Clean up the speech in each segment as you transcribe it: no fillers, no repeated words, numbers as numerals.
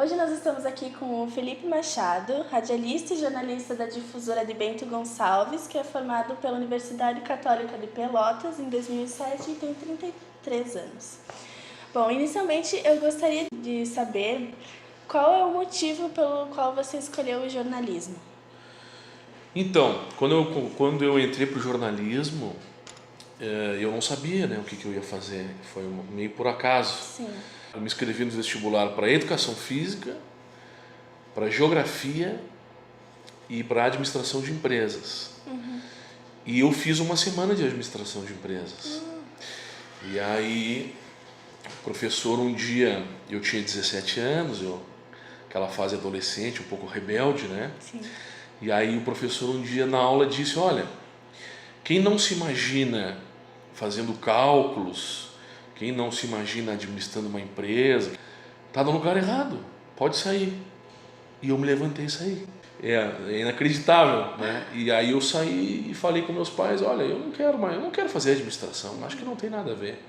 Hoje nós estamos aqui com o Felipe Machado, radialista e jornalista da difusora de Bento Gonçalves, que é formado pela Universidade Católica de Pelotas em 2007 e tem 33 anos. Bom, inicialmente eu gostaria de saber qual é o motivo pelo qual você escolheu o jornalismo. Então, quando eu entrei para o jornalismo, eu não sabia, né, o que eu ia fazer. Foi meio por acaso. Sim. Eu me inscrevi no vestibular para Educação Física, para Geografia e para Administração de Empresas. E eu fiz uma semana de Administração de Empresas. E aí, o professor um dia, eu tinha 17 anos, aquela fase adolescente, um pouco rebelde, né? Sim. E aí o professor um dia na aula disse, olha, quem não se imagina fazendo cálculos, quem não se imagina administrando uma empresa, está no lugar errado, pode sair. E eu me levantei e saí. É inacreditável, né? E aí eu saí e falei com meus pais, olha, eu não quero fazer administração, acho que não tem nada a ver.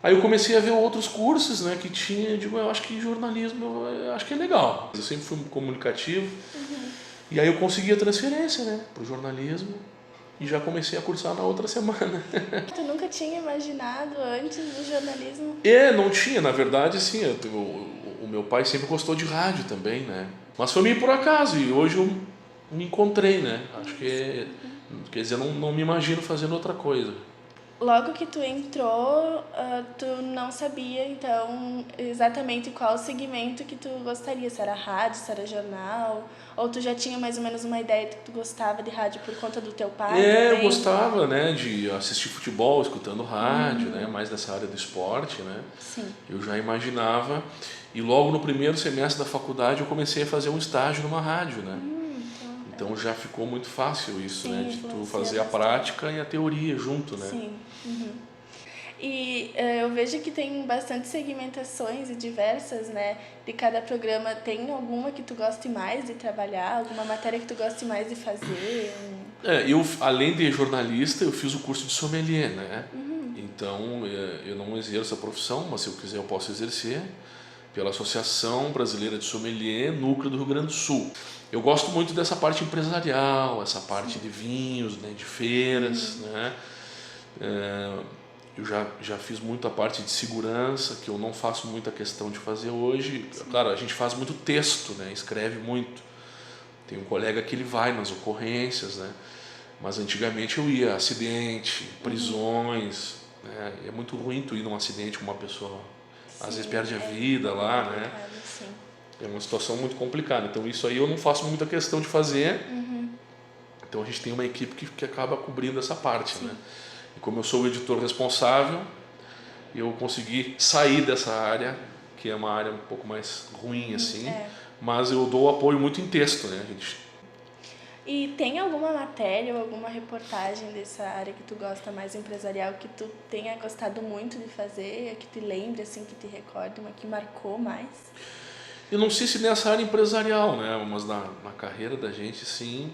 Aí eu comecei a ver outros cursos, né, que tinha, digo, eu acho que jornalismo, eu acho que é legal. Eu sempre fui comunicativo. E aí eu consegui a transferência, né, para o jornalismo e já comecei a cursar na outra semana. Tu nunca tinha imaginado antes do jornalismo? Não tinha, na verdade, assim, o meu pai sempre gostou de rádio também, né, mas foi meio por acaso e hoje eu me encontrei, né, acho que, quer dizer, não me imagino fazendo outra coisa. Logo que tu entrou, tu não sabia, então, exatamente qual segmento que tu gostaria, se era rádio, se era jornal, ou tu já tinha mais ou menos uma ideia de que tu gostava de rádio por conta do teu pai Eu também? gostava, né, de assistir futebol, escutando rádio, né, mais nessa área do esporte, né. Sim. Eu já imaginava, e logo no primeiro semestre da faculdade eu comecei a fazer um estágio numa rádio, né. Então já ficou muito fácil isso, Sim, né, de tu influencia fazer a bastante. prática e a teoria junto, né. Sim. E eu vejo que tem bastante segmentações e diversas, né? De cada programa. Tem alguma que tu goste mais de trabalhar? Alguma matéria que tu goste mais de fazer? Eu, além de jornalista, eu fiz o curso de sommelier, né. Então eu não exerço a profissão, mas se eu quiser eu posso exercer pela Associação Brasileira de Sommelier, Núcleo do Rio Grande do Sul. Eu gosto muito dessa parte empresarial, essa parte de vinhos, né, de feiras, né. Eu já fiz muita parte de segurança, que eu não faço muita questão de fazer hoje. Claro, a gente faz muito texto, né, escreve muito. Tem um colega que ele vai nas ocorrências, né, mas antigamente eu ia acidente, prisões, né, é muito ruim tu ir num acidente com uma pessoa, às vezes perde a vida lá, né. Sim. É uma situação muito complicada, então isso aí eu não faço muita questão de fazer. Então a gente tem uma equipe que acaba cobrindo essa parte, né. E como eu sou o editor responsável, eu consegui sair dessa área, que é uma área um pouco mais ruim, assim, mas eu dou apoio muito em texto, né, gente. E tem alguma matéria ou alguma reportagem dessa área que tu gosta mais empresarial, que tu tenha gostado muito de fazer, que te lembre, assim, que te recorde, uma que marcou mais? Eu não sei se nessa área empresarial, né, mas na carreira da gente, sim.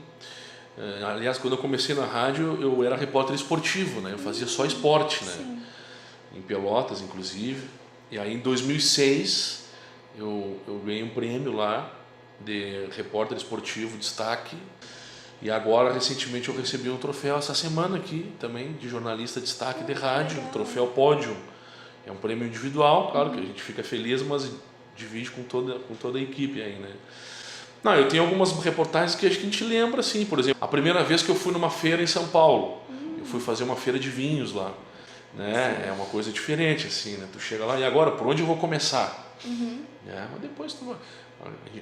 Aliás, quando eu comecei na rádio, eu era repórter esportivo, né, eu fazia só esporte, né, em Pelotas, inclusive. E aí, em 2006, eu ganhei um prêmio lá de repórter esportivo destaque. E agora, recentemente, eu recebi um troféu essa semana aqui também, de jornalista destaque de rádio, o troféu Pódio. É um prêmio individual, claro que a gente fica feliz, mas divide com toda a equipe aí, né? Não, eu tenho algumas reportagens que a gente lembra, assim, por exemplo, a primeira vez que eu fui numa feira em São Paulo, eu fui fazer uma feira de vinhos lá, né? É uma coisa diferente, assim, né? Tu chega lá, e agora, por onde eu vou começar? Mas depois tu vai,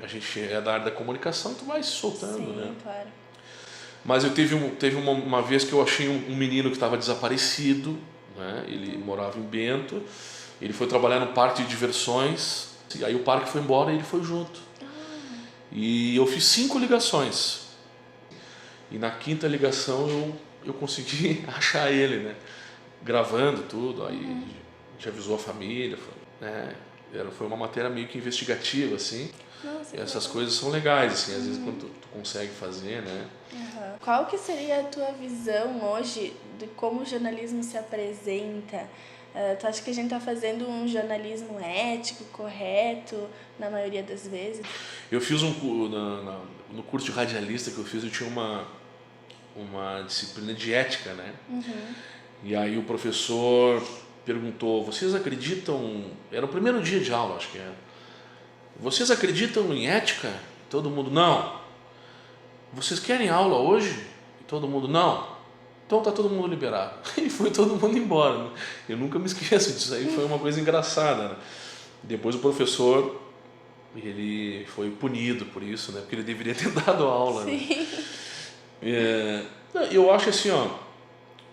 a gente é da área da comunicação, tu vai se soltando, né? Claro. Mas eu teve uma vez que eu achei um menino que estava desaparecido, né? Ele morava em Bento, ele foi trabalhar no parque de diversões, e aí o parque foi embora e ele foi junto. E eu fiz 5 ligações. E na 5ª ligação eu consegui achar ele, né? Gravando tudo, aí a gente avisou a família, né? Foi uma matéria meio que investigativa, assim. Nossa, E essas coisas são legais, assim, às vezes quando tu consegue fazer, né? Qual que seria a tua visão hoje de como o jornalismo se apresenta Tu acha que a gente está fazendo um jornalismo ético, correto, na maioria das vezes? Eu fiz no curso de radialista que eu fiz, eu tinha uma disciplina de ética, né? E aí o professor perguntou, vocês acreditam... Era o primeiro dia de aula, acho que era. Vocês acreditam em ética? Todo mundo, não. Vocês querem aula hoje? Todo mundo, não. Então tá todo mundo liberado. E foi todo mundo embora. Né? Eu nunca me esqueço disso aí, foi uma coisa engraçada. Né? Depois o professor, ele foi punido por isso, né? Porque ele deveria ter dado aula. Sim. Né? Eu acho assim, ó,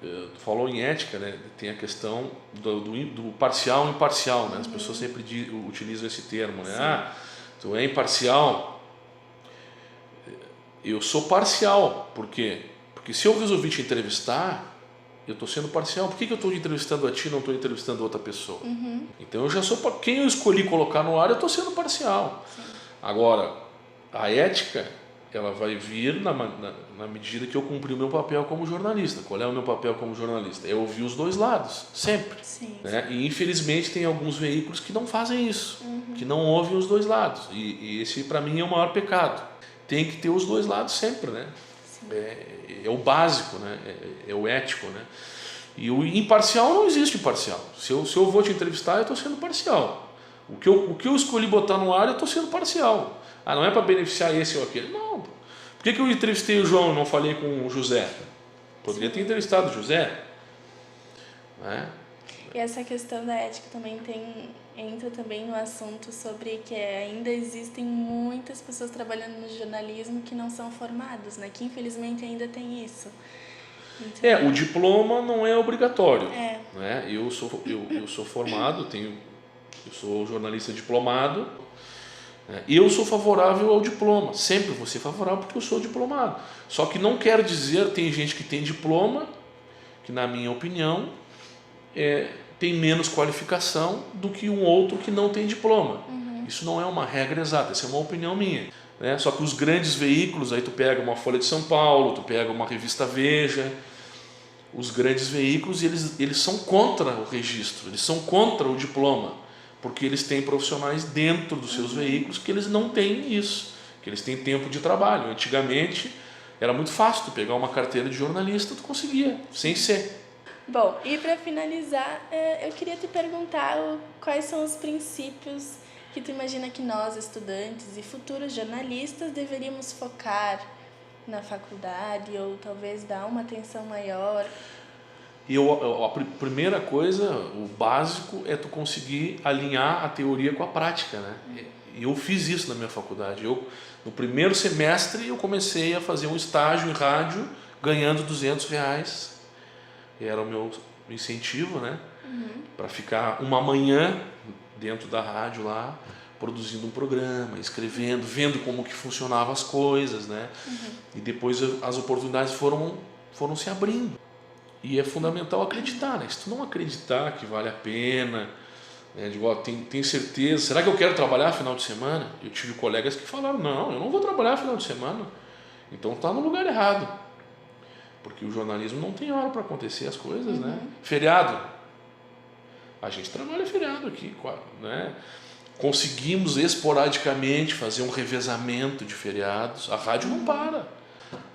tu falou em ética, né? Tem a questão do parcial e imparcial, né? As pessoas sempre utilizam esse termo, né? Sim. Ah, tu é imparcial. Eu sou parcial, por quê? Porque se eu resolvi te entrevistar, eu estou sendo parcial. Por que eu estou entrevistando a ti e não estou entrevistando outra pessoa? Então eu já sou... Quem eu escolhi colocar no ar, eu estou sendo parcial. Sim. Agora, a ética, ela vai vir na medida que eu cumprir o meu papel como jornalista. Qual é o meu papel como jornalista? É ouvir os dois lados, sempre. Sim. Né? E infelizmente tem alguns veículos que não fazem isso, que não ouvem os dois lados. E esse para mim é o maior pecado. Tem que ter os dois lados sempre, né? É o básico, né? É o ético, né? E o imparcial não existe imparcial. Se eu vou te entrevistar, eu estou sendo parcial. O que eu escolhi botar no ar, eu estou sendo parcial. Ah, não é para beneficiar esse ou aquele. Não. Por que eu entrevistei o João e não falei com o José? Poderia ter entrevistado o José. Né? E essa questão da ética também entra também no assunto sobre que ainda existem muitas pessoas trabalhando no jornalismo que não são formados, né? Que infelizmente ainda tem isso. Então, o diploma não é obrigatório. Né? Eu sou formado, eu sou jornalista diplomado. Eu sou favorável ao diploma, sempre vou ser favorável porque eu sou diplomado. Só que não quer dizer, tem gente que tem diploma, que na minha opinião tem menos qualificação do que um outro que não tem diploma. Isso não é uma regra exata, essa é uma opinião minha. Né? Só que os grandes veículos, aí tu pega uma Folha de São Paulo, tu pega uma revista Veja, os grandes veículos eles são contra o registro, eles são contra o diploma, porque eles têm profissionais dentro dos seus veículos que eles não têm isso, que eles têm tempo de trabalho. Antigamente era muito fácil tu pegar uma carteira de jornalista, tu conseguia, sem ser. Bom, e para finalizar, eu queria te perguntar quais são os princípios que tu imagina que nós, estudantes e futuros jornalistas, deveríamos focar na faculdade ou talvez dar uma atenção maior. A primeira coisa, o básico, é tu conseguir alinhar a teoria com a prática, né? E eu fiz isso na minha faculdade. No primeiro semestre eu comecei a fazer um estágio em rádio ganhando R$200. Era o meu incentivo, né? Para ficar uma manhã dentro da rádio lá, produzindo um programa, escrevendo, vendo como que funcionavam as coisas, né? E depois as oportunidades foram se abrindo. E é fundamental acreditar, né? Se tu não acreditar que vale a pena, né? Digo, ó, tem certeza, será que eu quero trabalhar final de semana? Eu tive colegas que falaram, não, eu não vou trabalhar final de semana. Então tá no lugar errado. Porque o jornalismo não tem hora para acontecer as coisas, né? Feriado. A gente trabalha feriado aqui, né? Conseguimos esporadicamente fazer um revezamento de feriados. A rádio não para.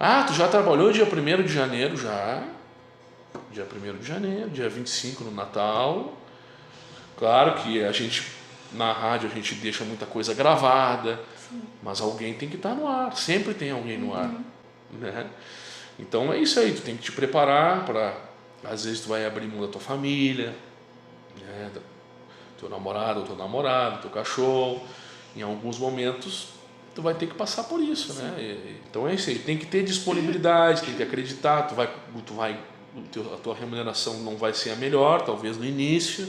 Ah, tu já trabalhou dia 1º de janeiro? Já. Dia 1º de janeiro, dia 25 no Natal. Claro que na rádio a gente deixa muita coisa gravada, mas alguém tem que estar no ar. Sempre tem alguém no ar, né? Então é isso aí, tu tem que te preparar para... Às vezes tu vai abrir mão da tua família, né? Teu namorado ou teu namorado, teu cachorro. Em alguns momentos tu vai ter que passar por isso, né? Então é isso aí, tem que ter disponibilidade, tem que acreditar, a tua remuneração não vai ser a melhor, talvez no início,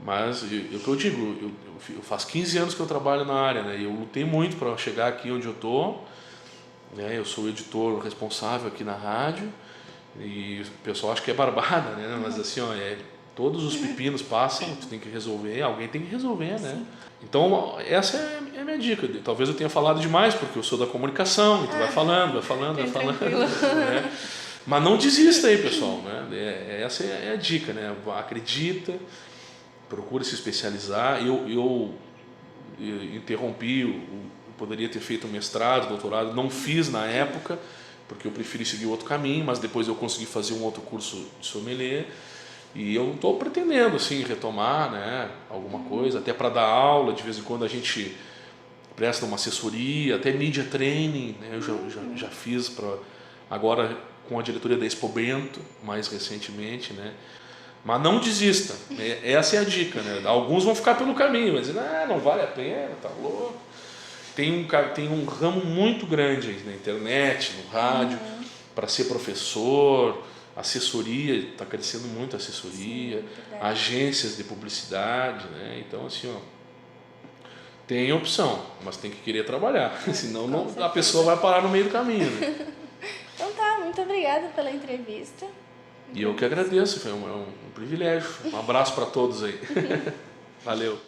mas o que eu digo, eu faço 15 anos que eu trabalho na área, né? Eu lutei muito para chegar aqui onde eu estou. Eu sou o editor responsável aqui na rádio e o pessoal acha que é barbada, né? Mas assim, ó, todos os pepinos passam, tu tem que resolver, alguém tem que resolver, né? Então essa é a minha dica. Talvez eu tenha falado demais porque eu sou da comunicação e tu vai falando, né? Mas não desista aí, pessoal, né? Essa é a dica, né? Acredita, procura se especializar. Eu interrompi, eu poderia ter feito mestrado, doutorado, não fiz na época, porque eu preferi seguir outro caminho, mas depois eu consegui fazer um outro curso de sommelier. E eu estou pretendendo assim, retomar, né, alguma coisa, até para dar aula, de vez em quando a gente presta uma assessoria, até media training, né, eu já fiz agora com a diretoria da Expo Bento, mais recentemente, né. Mas não desista, essa é a dica, né. Alguns vão ficar pelo caminho, mas não vale a pena, tá louco. Tem um ramo muito grande aí na internet, no rádio, para ser professor, assessoria, está crescendo muito a assessoria, agências de publicidade, né? Então, assim, ó, tem opção, mas tem que querer trabalhar, senão a pessoa vai parar no meio do caminho, né? Então tá, muito obrigada pela entrevista. E eu que agradeço, foi um privilégio. Um abraço para todos aí. Valeu.